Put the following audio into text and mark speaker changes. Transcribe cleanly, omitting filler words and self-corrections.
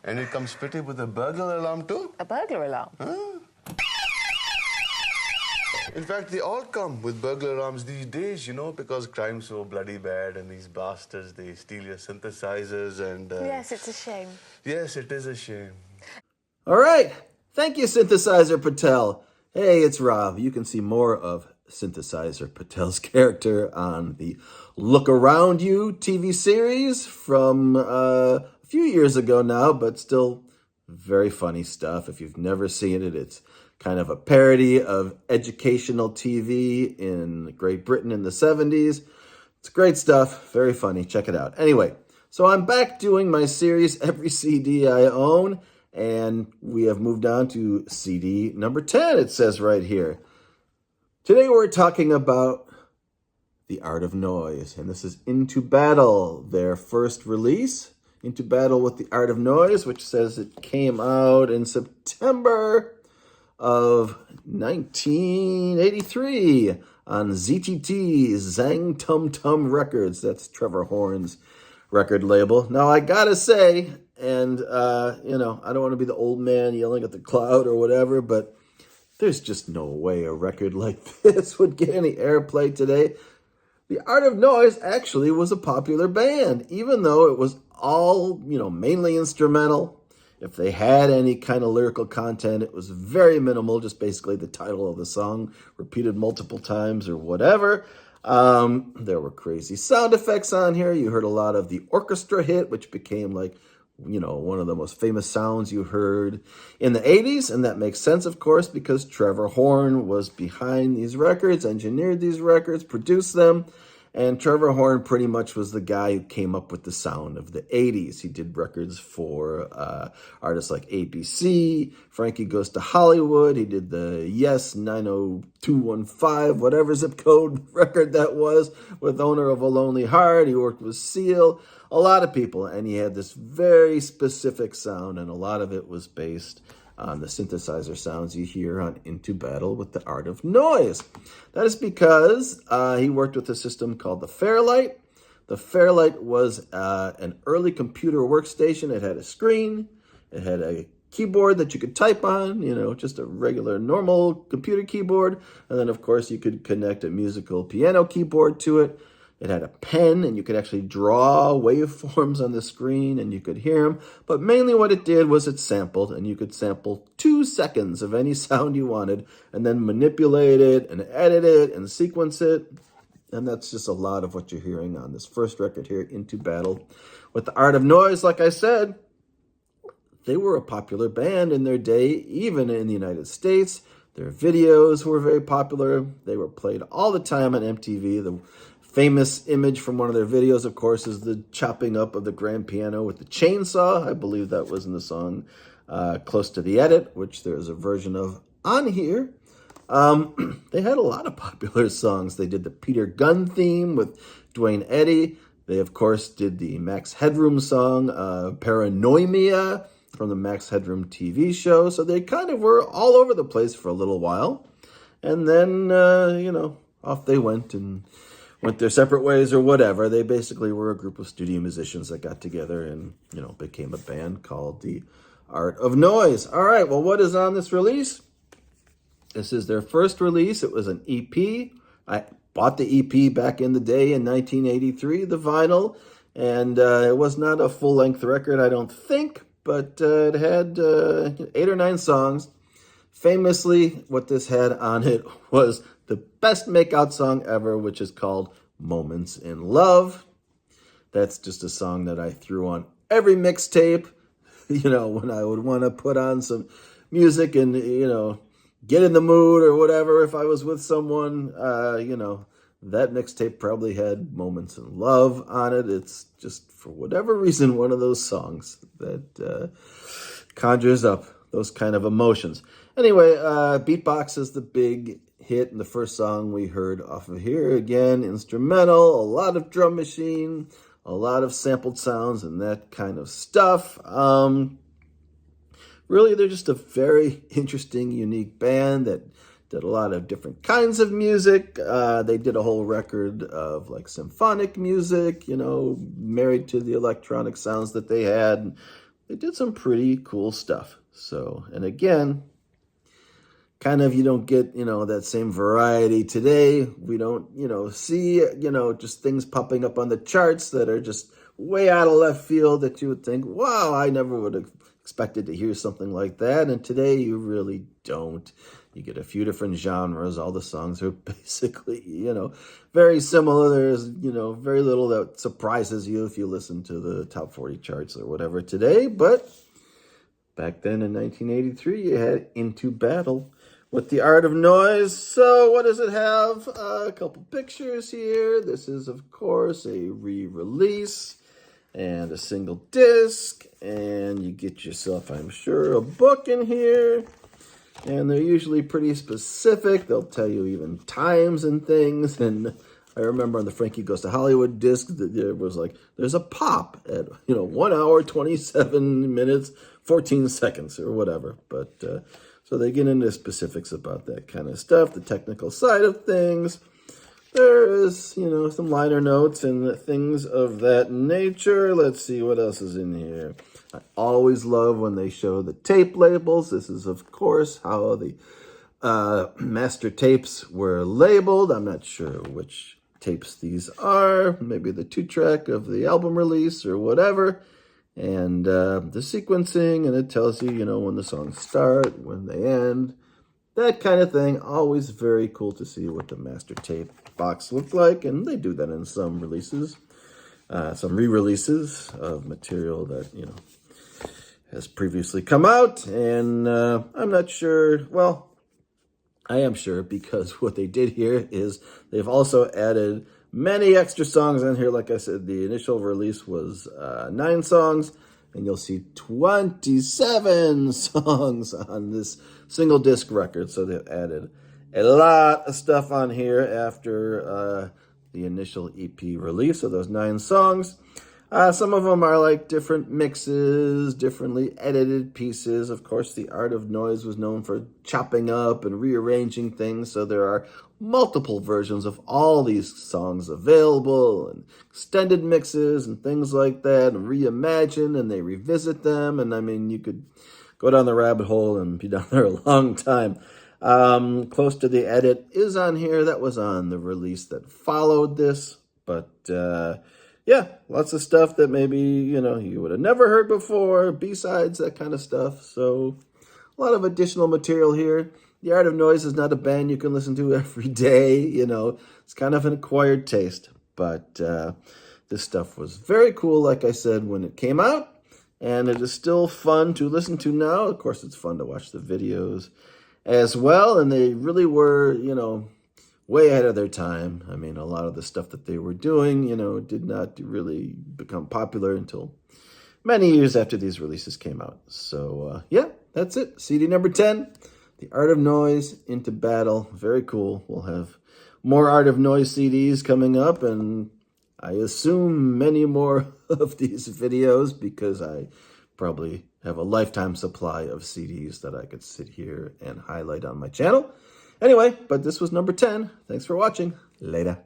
Speaker 1: And it comes fitted with a burglar alarm too.
Speaker 2: A burglar alarm?
Speaker 1: Huh? In fact, they all come with burglar alarms these days, you know, because crime's so bloody bad and these bastards, they steal your synthesizers and...
Speaker 2: Yes, it's a shame.
Speaker 1: Yes, it is a shame.
Speaker 3: All right. Thank you, Synthesizer Patel. Hey, it's Rob. You can see more of Synthesizer Patel's character on the Look Around You TV series from a few years ago now, but still very funny stuff. If you've never seen it, it's kind of a parody of educational TV in Great Britain in the 70s. It's great stuff. Very funny. Check it out. Anyway, so I'm back doing my series, Every CD I Own, and we have moved on to CD number 10, it says right here. Today we're talking about The Art of Noise, and this is Into Battle, their first release. Into Battle with The Art of Noise, which says it came out in September of 1983 on ZTT, Zang Tum Tum Records. That's Trevor Horn's record label. Now, I gotta say, and, I don't want to be the old man yelling at the cloud or whatever, but there's just no way a record like this would get any airplay today. The Art of Noise actually was a popular band, even though it was all, mainly instrumental. If they had any kind of lyrical content, it was very minimal, just basically the title of the song repeated multiple times or whatever. There were crazy sound effects on here. You heard a lot of the orchestra hit, which became like, one of the most famous sounds you heard in the 80s. And that makes sense, of course, because Trevor Horn was behind these records, engineered these records, produced them. And Trevor Horn pretty much was the guy who came up with the sound of the 80s. He did records for artists like ABC, Frankie Goes to Hollywood. He did the Yes 90215, whatever zip code record that was, with Owner of a Lonely Heart. He worked with Seal, a lot of people. And he had this very specific sound, and a lot of it was based on the synthesizer sounds you hear on Into Battle with The Art of Noise. That is because he worked with a system called the Fairlight. The Fairlight was an early computer workstation. It had a screen. It had a keyboard that you could type on, just a regular, normal computer keyboard. And then, of course, you could connect a musical piano keyboard to it. It had a pen, and you could actually draw waveforms on the screen, and you could hear them. But mainly what it did was it sampled, and you could sample 2 seconds of any sound you wanted, and then manipulate it, and edit it, and sequence it. And that's just a lot of what you're hearing on this first record here, Into Battle with The Art of Noise. Like I said, they were a popular band in their day, even in the United States. Their videos were very popular. They were played all the time on MTV. The famous image from one of their videos, of course, is the chopping up of the grand piano with the chainsaw. I believe that was in the song Close to the Edit, which there's a version of on here. They had a lot of popular songs. They did the Peter Gunn theme with Dwayne Eddy. They, of course, did the Max Headroom song, Paranoia, from the Max Headroom TV show. So they kind of were all over the place for a little while. And then, off they went and went their separate ways or whatever. They basically were a group of studio musicians that got together and, became a band called The Art of Noise. All right, well, what is on this release? This is their first release. It was an EP. I bought the EP back in the day in 1983, the vinyl, and it was not a full-length record, I don't think, but it had 8 or 9 songs. Famously, what this had on it was the best makeout song ever, which is called Moments in Love. That's just a song that I threw on every mixtape, when I would want to put on some music and, get in the mood or whatever. If I was with someone, that mixtape probably had Moments in Love on it. It's just, for whatever reason, one of those songs that conjures up those kind of emotions. Anyway, Beatbox is the big hit, and the first song we heard off of here, again, instrumental, a lot of drum machine, a lot of sampled sounds and that kind of stuff. Really, they're just a very interesting, unique band that did a lot of different kinds of music. They did a whole record of like symphonic music, married to the electronic sounds that they had. they did some pretty cool stuff. So, and again, kind of you don't get, that same variety today. We don't, see, just things popping up on the charts that are just way out of left field that you would think, wow, I never would have expected to hear something like that. And today you really don't. You get a few different genres. All the songs are basically, very similar. There's, very little that surprises you if you listen to the top 40 charts or whatever today. But back then in 1983, you had Into Battle with The Art of Noise. So what does it have? A couple pictures here. This is, of course, a re-release and a single disc. And you get yourself, I'm sure, a book in here. And they're usually pretty specific. They'll tell you even times and things. And I remember on the Frankie Goes to Hollywood disc that there was like, there's a pop at, 1 hour, 27 minutes, 14 seconds or whatever. But so they get into specifics about that kind of stuff, the technical side of things. There is, some liner notes and things of that nature. Let's see what else is in here. I always love when they show the tape labels. This is, of course, how the master tapes were labeled. I'm not sure which tapes these are. Maybe the 2-track of the album release or whatever. And the sequencing, and it tells you, when the songs start, when they end, that kind of thing. Always very cool to see what the master tape box looked like, and they do that in some releases, some re-releases of material that, has previously come out. And I'm not sure, well, I am sure, because what they did here is they've also added many extra songs on here. Like I said, the initial release was 9 songs, and you'll see 27 songs on this single disc record. So they've added a lot of stuff on here after the initial EP release of those 9 songs. Some of them are like different mixes, differently edited pieces. Of course, The Art of Noise was known for chopping up and rearranging things. So there are multiple versions of all these songs available, and extended mixes and things like that, and reimagine, and they revisit them. And I mean, you could go down the rabbit hole and be down there a long time. Close to the Edit is on here. That was on the release that followed this. But yeah, lots of stuff that maybe, you would have never heard before, B-sides, that kind of stuff. So a lot of additional material here. The Art of Noise is not a band you can listen to every day. It's kind of an acquired taste. But this stuff was very cool, like I said, when it came out. And it is still fun to listen to now. Of course, it's fun to watch the videos as well. And they really were, way ahead of their time. I mean, a lot of the stuff that they were doing, did not really become popular until many years after these releases came out. So, yeah, that's it. CD number 10, The Art of Noise, Into Battle. Very cool. We'll have more Art of Noise CDs coming up, and I assume many more of these videos, because I probably have a lifetime supply of CDs that I could sit here and highlight on my channel. Anyway, but this was number 10. Thanks for watching. Later.